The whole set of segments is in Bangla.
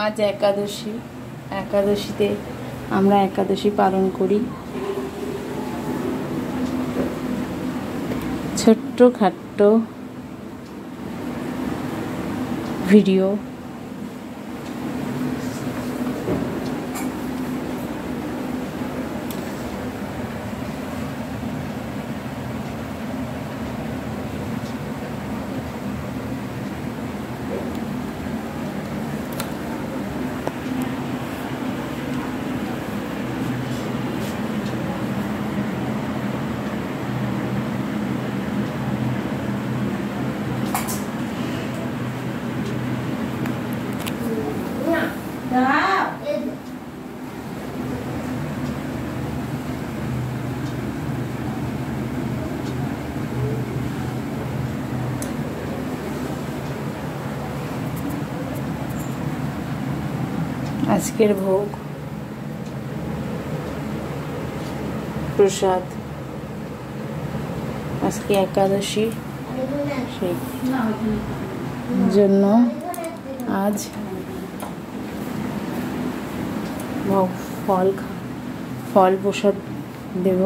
আজ একাদশী। একাদশীতে আমরা একাদশী পালন করি। ছোট্ট খাট্ট ভিডিও। আজকের ভোগ প্রসাদ। আজকে একাদশী, সেই জন্য আজ ফল প্রসাদ দেব।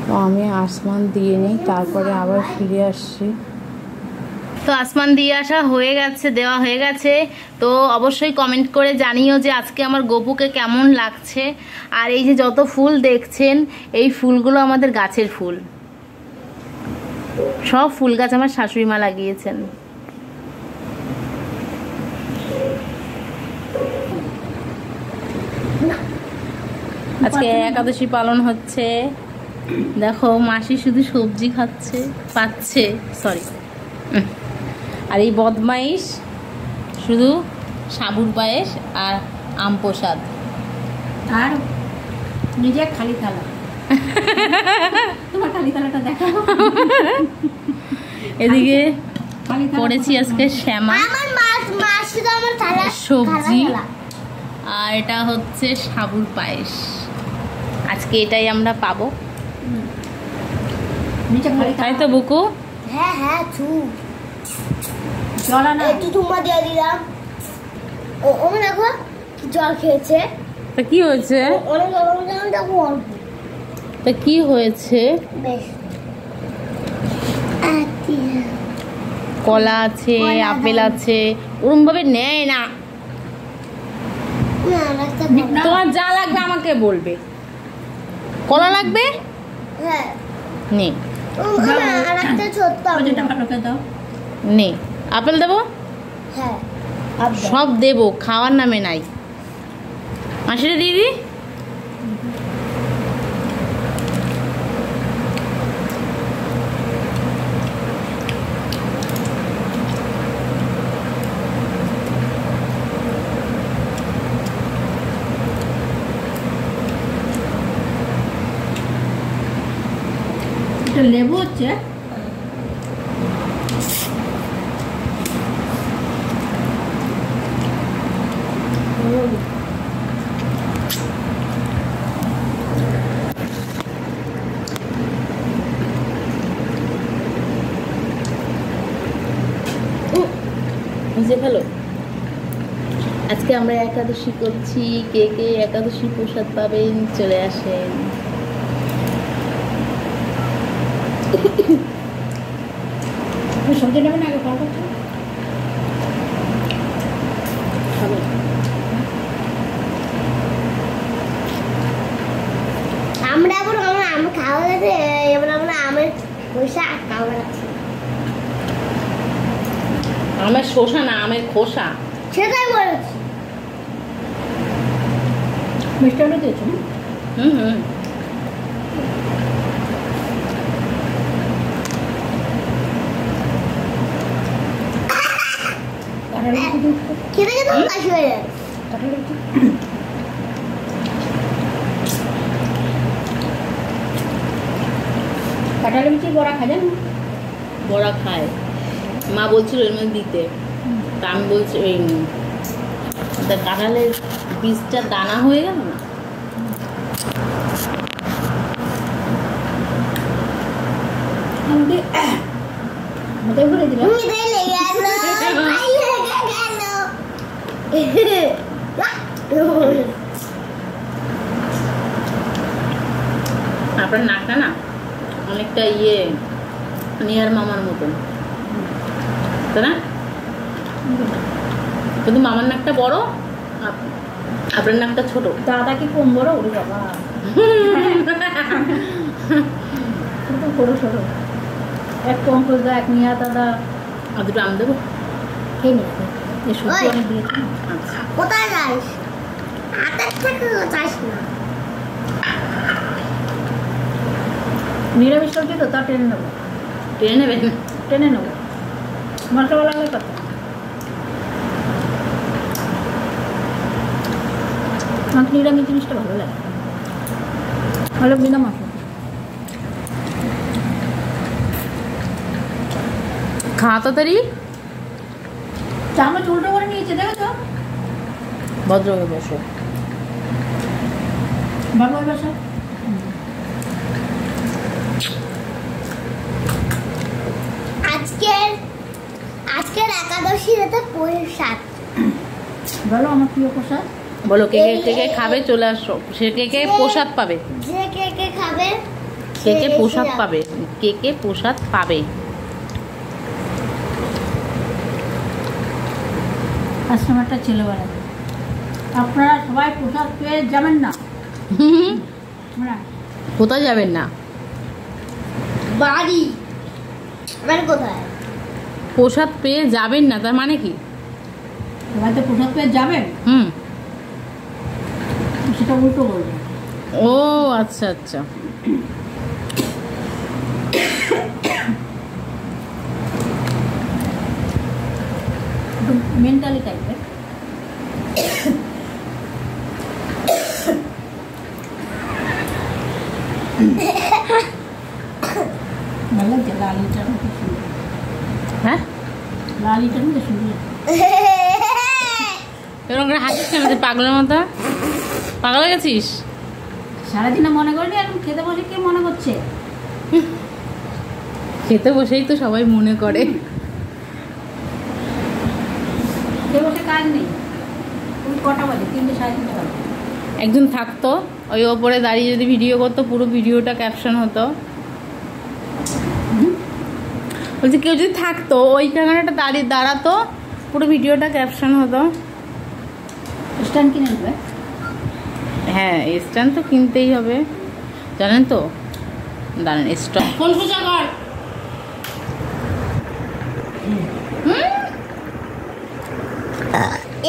তো আমি আসমান দিয়ে নিই, তারপরে আবার ফিরে আসছি। তো আসমান দিয়ে আসা হয়ে গেছে, দেওয়া হয়ে গেছে। তো অবশ্যই কমেন্ট করে জানিও যে আজকে আমার গপুকে কেমন লাগছে। আর এই যে যত ফুল দেখছেন, এই ফুলগুলো আমাদের গাছের ফুল। সব ফুল গাছ আমার শাশুড়ি মা লাগিয়েছেন। আজকে একাদশী পালন হচ্ছে। দেখো মাসি শুধু সবজি পাচ্ছে সরি। আর এই বদমাইশ শুধু সাবুর পায়েস আর আম প্রসাদ, আর নিজে খালি থালা। তোমার খালি থালাটা দেখো। এদিকে করেছি আজকে শ্যামা সবজি, আর এটা হচ্ছে সাবুর পায়েস। আজকে এটাই আমরা পাবো, তাই তো বুকু? হ্যাঁ হ্যাঁ একটু তোমার দিয়ে দিলাম। ও দেখো জল খেয়েছে। তা কি হয়েছে? অনেক দেখো অল্প। তা কি হয়েছে? বেশ কলা আছে, আপেল আছে, ওরম ভাবে নেয় না। তোমার যা লাগবে আমাকে বলবে। কলা লাগবে? হ্যাঁ নে। নে আপেল দেবো? হ্যাঁ সব দেবো, খাওয়ার নামে নাই। মাসিটা দিদি লেবু হচ্ছে। বুঝে ফেলো। আজকে আমরা একাদশী করছি। কে কে একাদশী প্রসাদ পাবেন চলে আসেন। সবজি নেবেন আগে কল করতে আমরা এবার আম খাওয়া গেছে। এবার আমরা আমের খোসা খাওয়া যাচ্ছে। আমের শোষা না, আমের খোসা। সেটাই বলেছি। মিষ্টি আলু দিয়েছো? হুম খেতে খেতে কাশি হয়ে যাবে। কাঁঠালের বিচি বড়া খাবেন? বড়া খায়, মা বলছিল এর মধ্যে দিতে। তা আমি বলছি ওই কাঁঠালের বীজটা দানা হয়ে গেল না। মতো ঘুরে দিলাম। খিদে লেগে গেল, ভাই লেগে গেল। আপনার নাকটা না অনেকটা নিয়ার মামার মতন, তাই না? কিন্তু মামার নাকটা বড়, আপনার নাকটা ছোট। দাদা কি কম বড়? ওরে বাবা, ছোট ছোট। এক পঙ্কজ দা, এক মিয়া দাদা। আর দুটো আম দেবো? খেয়ে নিচ্ছে, এই সবজি অনেক দিয়েছে। আচ্ছা, কোথায় যাস? হাতের থেকে যাস না। নিরামিষ সবজি তো, তা টেনে নেবো। টেনে নেবেন? টেনে নেবো, মশলা লাগলে কথা। আমাকে নিরামিষ জিনিসটা ভালো লাগে, ভালো বিনা মশলা। খাওয়া তাড়াতাড়ি। চামচ উল্টো করে নিয়েছে, দেখো তো। ভদ্র হয়ে বসো। বাবু বসো। আজকের একাদশীর এটা প্রসাদ। বলো আমার প্রিয় প্রসাদ। বলো কে কে খাবে, চলে আসো। সে কে প্রসাদ পাবে, যে কে খাবে কে প্রসাদ পাবে, কে প্রসাদ পাবে। আজকে আমার একটা ছেলেবেলা, আপনারা সবাই প্রসাদ পেয়ে যাবেন না। কোথায় যাবেন না? বাড়ি। মানে কোথায়? প্রসাদ পেয়ে যাবেন না তার মানে কি? সবাই তো প্রসাদ পেয়ে যাবেন, সেটা উল্টো বলবেন। ও আচ্ছা আচ্ছা। মেন্টালি টাইপের। ভালো লাগছে লালিটা, হ্যাঁ লালিটা কিন্তু সুন্দর। এরকম করে হাসিস কেন? পাগলের মতো পাগল হয়ে গেছিস? সারাদিনে মনে করিনি, এখন খেতে বসে কে মনে করছে? খেতে বসেই তো সবাই মনে করে। খেতে বসে কাজ নেই। ওই কটা বাজে? 3টে 3:30 বাজে। একজন থাকতো ওই ওপরে দাঁড়িয়ে, যদি ভিডিও করতো পুরো ভিডিওটা ক্যাপশন হতো। বলছি কেউ যদি থাকতো ওই জায়গাটা দাঁড়াতো, পুরো ভিডিওটা ক্যাপশন হতো। স্ট্যান্ড কিনে নেবে? হ্যাঁ স্ট্যান্ড তো কিনতেই হবে, জানেন তো। দাঁড়ান স্ট্যান্ড ফোন সোজা কর।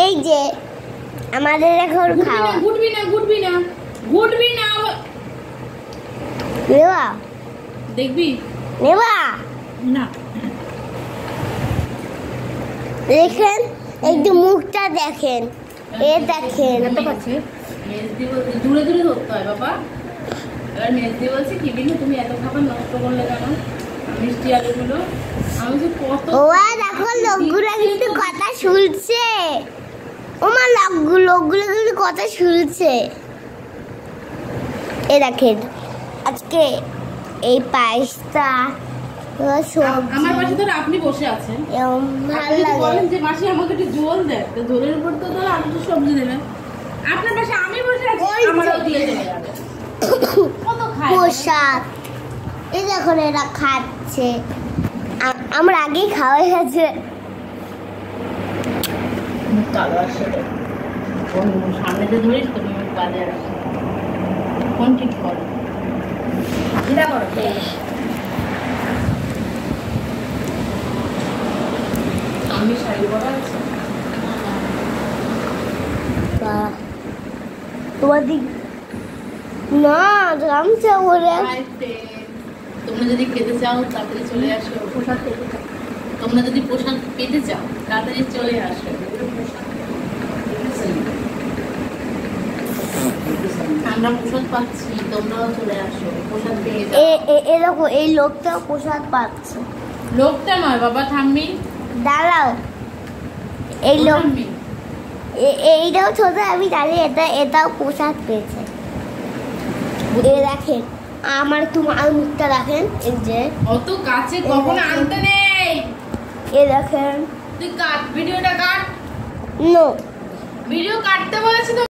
এই যে আমাদের এখন খাওয়া। ঘুরবি না নেবা দেখবি নেবা না, দেখেন একটু মুখটা দেখেন, এ দেখেন। এত পাচ্ছে। মেজদি বলছে দূরে দূরে ধরতে হয় বাবা। এবার মেজদি বলছে কি দিন তুমি এত খাবার নষ্ট করলে কেন মিষ্টি আলুগুলো? আমি যে কত ও দেখো লোকগুলো কিন্তু কথা শুনছে। ওমা লোকগুলো কিন্তু কথা শুনছে। এ দেখেন আজকে এই পায়েসটা আমার পাশে ধরো আপনি বসে আছেন, ভালো লাগে। বলেন যে মাসি আমাকে একটু জল দেয়, তো জলের উপর তো ধরো আপনি তো সবজি দেবেন। আপনার পাশে আমি বসে আছি, আমারও দিয়ে চলে যাবে। কত খায় প্রসাদ। এই দেখুন এরা খাচ্ছে, আমরা আগেই খাওয়া গেছে। কালো আসে সামনে তো ধরিস তো বাজে কোন ঠিক করো এটা করো। আমি শাড়ি পরা আছে তোমার দিক না গামছা পরে। তোমরা যদি খেতে চাও তাড়াতাড়ি চলে আসো। প্রসাদ পেতে চাও? তোমরা যদি প্রসাদ পেতে চাও তাড়াতাড়ি চলে আসো। আমরা প্রসাদ পাচ্ছি, তোমরাও চলে আসো প্রসাদ পেয়ে যাও। এরকম এই লোকটা প্রসাদ পাচ্ছে। লোকটা নয় বাবা, থাম্মি দাঁড়াও, এই লোক থাম্মি। এইটাও ছোট, আমি জানি এটাও প্রসাদ পেয়েছে। দেখেন আমার তোমার মুখটা দেখেন, এই যে অত কাছে কখনো আনতে নেই। দেখেন তুই কাট ভিডিওটা কাট। নো ভিডিও কাটতে বলেছি তো।